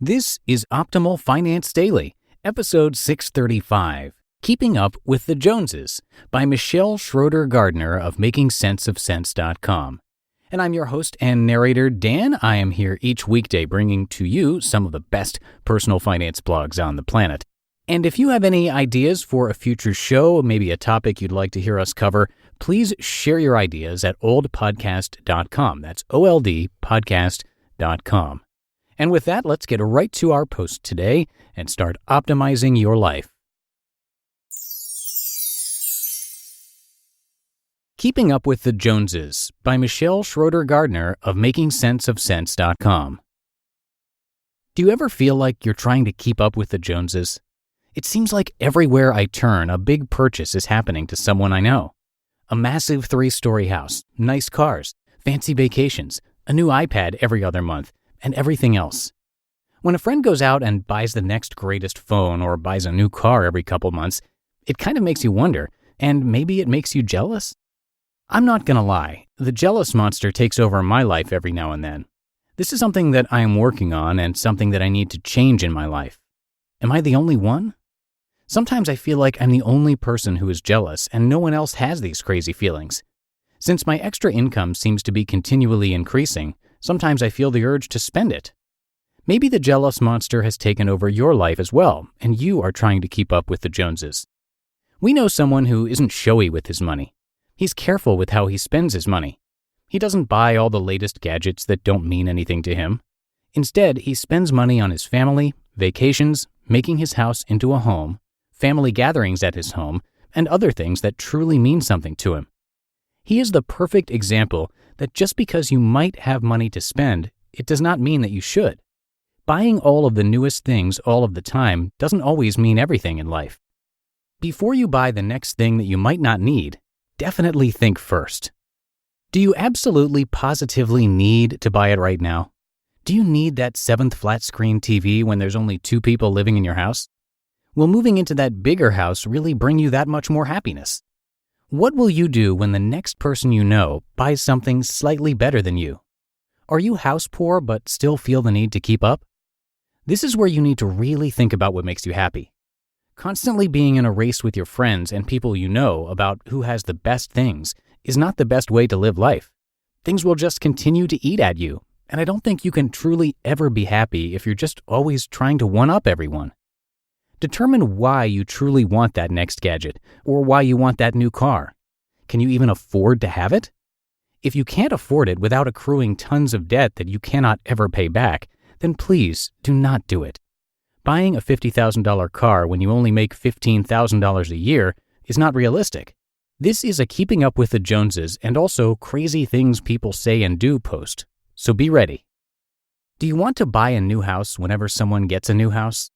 This is Optimal Finance Daily, episode 635, Keeping Up with the Joneses by Michelle Schroeder-Gardner of MakingSenseOfSense.com. And I'm your host and narrator, Dan. I am here each weekday bringing to you some of the best personal finance blogs on the planet. And if you have any ideas for a future show, maybe a topic you'd like to hear us cover, please share your ideas at oldpodcast.com. That's oldpodcast.com. And with that, let's get right to our post today and start optimizing your life. Keeping Up with the Joneses by Michelle Schroeder-Gardner of MakingSenseOfSense.com. Do you ever feel like you're trying to keep up with the Joneses? It seems like everywhere I turn, a big purchase is happening to someone I know. A massive 3-story house, nice cars, fancy vacations, a new iPad every other month, and everything else. When a friend goes out and buys the next greatest phone or buys a new car every couple months, it kind of makes you wonder, and maybe it makes you jealous? I'm not gonna lie, the jealous monster takes over my life every now and then. This is something that I am working on and something that I need to change in my life. Am I the only one? Sometimes I feel like I'm the only person who is jealous and no one else has these crazy feelings. Since my extra income seems to be continually increasing, sometimes I feel the urge to spend it. Maybe the jealous monster has taken over your life as well, and you are trying to keep up with the Joneses. We know someone who isn't showy with his money. He's careful with how he spends his money. He doesn't buy all the latest gadgets that don't mean anything to him. Instead, he spends money on his family, vacations, making his house into a home, family gatherings at his home, and other things that truly mean something to him. He is the perfect example that just because you might have money to spend, it does not mean that you should. Buying all of the newest things all of the time doesn't always mean everything in life. Before you buy the next thing that you might not need, definitely think first. Do you absolutely positively need to buy it right now? Do you need that 7th flat-screen TV when there's only 2 people living in your house? Will moving into that bigger house really bring you that much more happiness? What will you do when the next person you know buys something slightly better than you? Are you house poor but still feel the need to keep up? This is where you need to really think about what makes you happy. Constantly being in a race with your friends and people you know about who has the best things is not the best way to live life. Things will just continue to eat at you, and I don't think you can truly ever be happy if you're just always trying to one-up everyone. Determine why you truly want that next gadget or why you want that new car. Can you even afford to have it? If you can't afford it without accruing tons of debt that you cannot ever pay back, then please do not do it. Buying a $50,000 car when you only make $15,000 a year is not realistic. This is a Keeping Up with the Joneses and also crazy things people say and do post, so be ready. Do you want to buy a new house whenever someone gets a new house?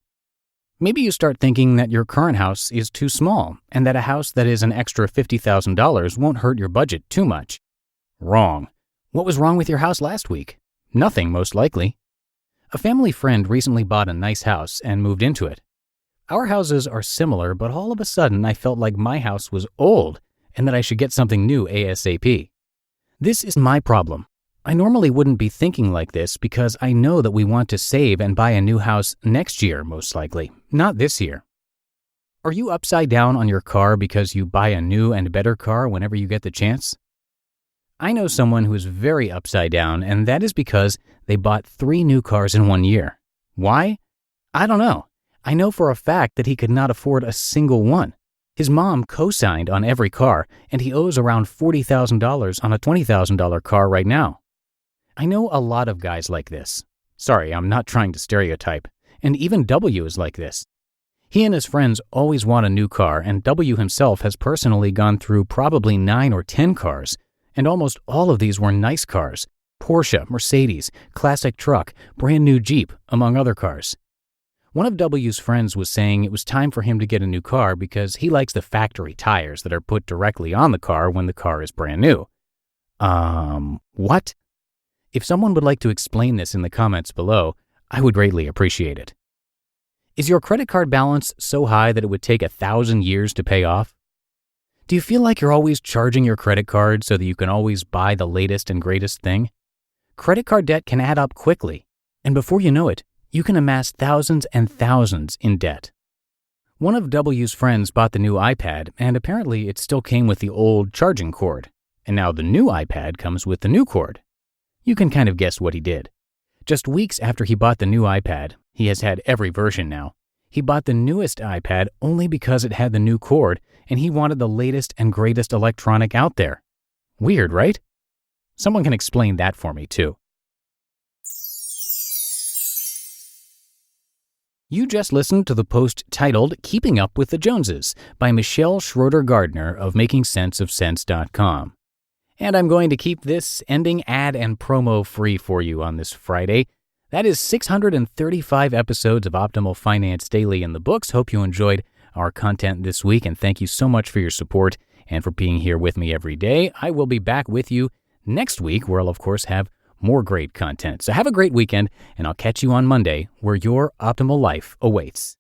Maybe you start thinking that your current house is too small and that a house that is an extra $50,000 won't hurt your budget too much. Wrong. What was wrong with your house last week? Nothing, most likely. A family friend recently bought a nice house and moved into it. Our houses are similar, but all of a sudden I felt like my house was old and that I should get something new ASAP. This is my problem. I normally wouldn't be thinking like this because I know that we want to save and buy a new house next year, most likely, not this year. Are you upside down on your car because you buy a new and better car whenever you get the chance? I know someone who is very upside down, and that is because they bought 3 new cars in 1 year. Why? I don't know. I know for a fact that he could not afford a single one. His mom co-signed on every car, and he owes around $40,000 on a $20,000 car right now. I know a lot of guys like this. Sorry, I'm not trying to stereotype. And even W is like this. He and his friends always want a new car, and W himself has personally gone through probably 9 or 10 cars, and almost all of these were nice cars. Porsche, Mercedes, classic truck, brand new Jeep, among other cars. One of W's friends was saying it was time for him to get a new car because he likes the factory tires that are put directly on the car when the car is brand new. What? If someone would like to explain this in the comments below, I would greatly appreciate it. Is your credit card balance so high that it would take 1,000 years to pay off? Do you feel like you're always charging your credit card so that you can always buy the latest and greatest thing? Credit card debt can add up quickly, and before you know it, you can amass thousands and thousands in debt. One of W's friends bought the new iPad, and apparently it still came with the old charging cord. And now the new iPad comes with the new cord. You can kind of guess what he did. Just weeks after he bought the new iPad, he has had every version now, he bought the newest iPad only because it had the new cord and he wanted the latest and greatest electronic out there. Weird, right? Someone can explain that for me too. You just listened to the post titled Keeping Up with the Joneses by Michelle Schroeder-Gardner of makingsenseofsense.com. And I'm going to keep this ending ad and promo free for you on this Friday. That is 635 episodes of Optimal Finance Daily in the books. Hope you enjoyed our content this week, and thank you so much for your support and for being here with me every day. I will be back with you next week, where I'll, of course, have more great content. So have a great weekend, and I'll catch you on Monday, where your optimal life awaits.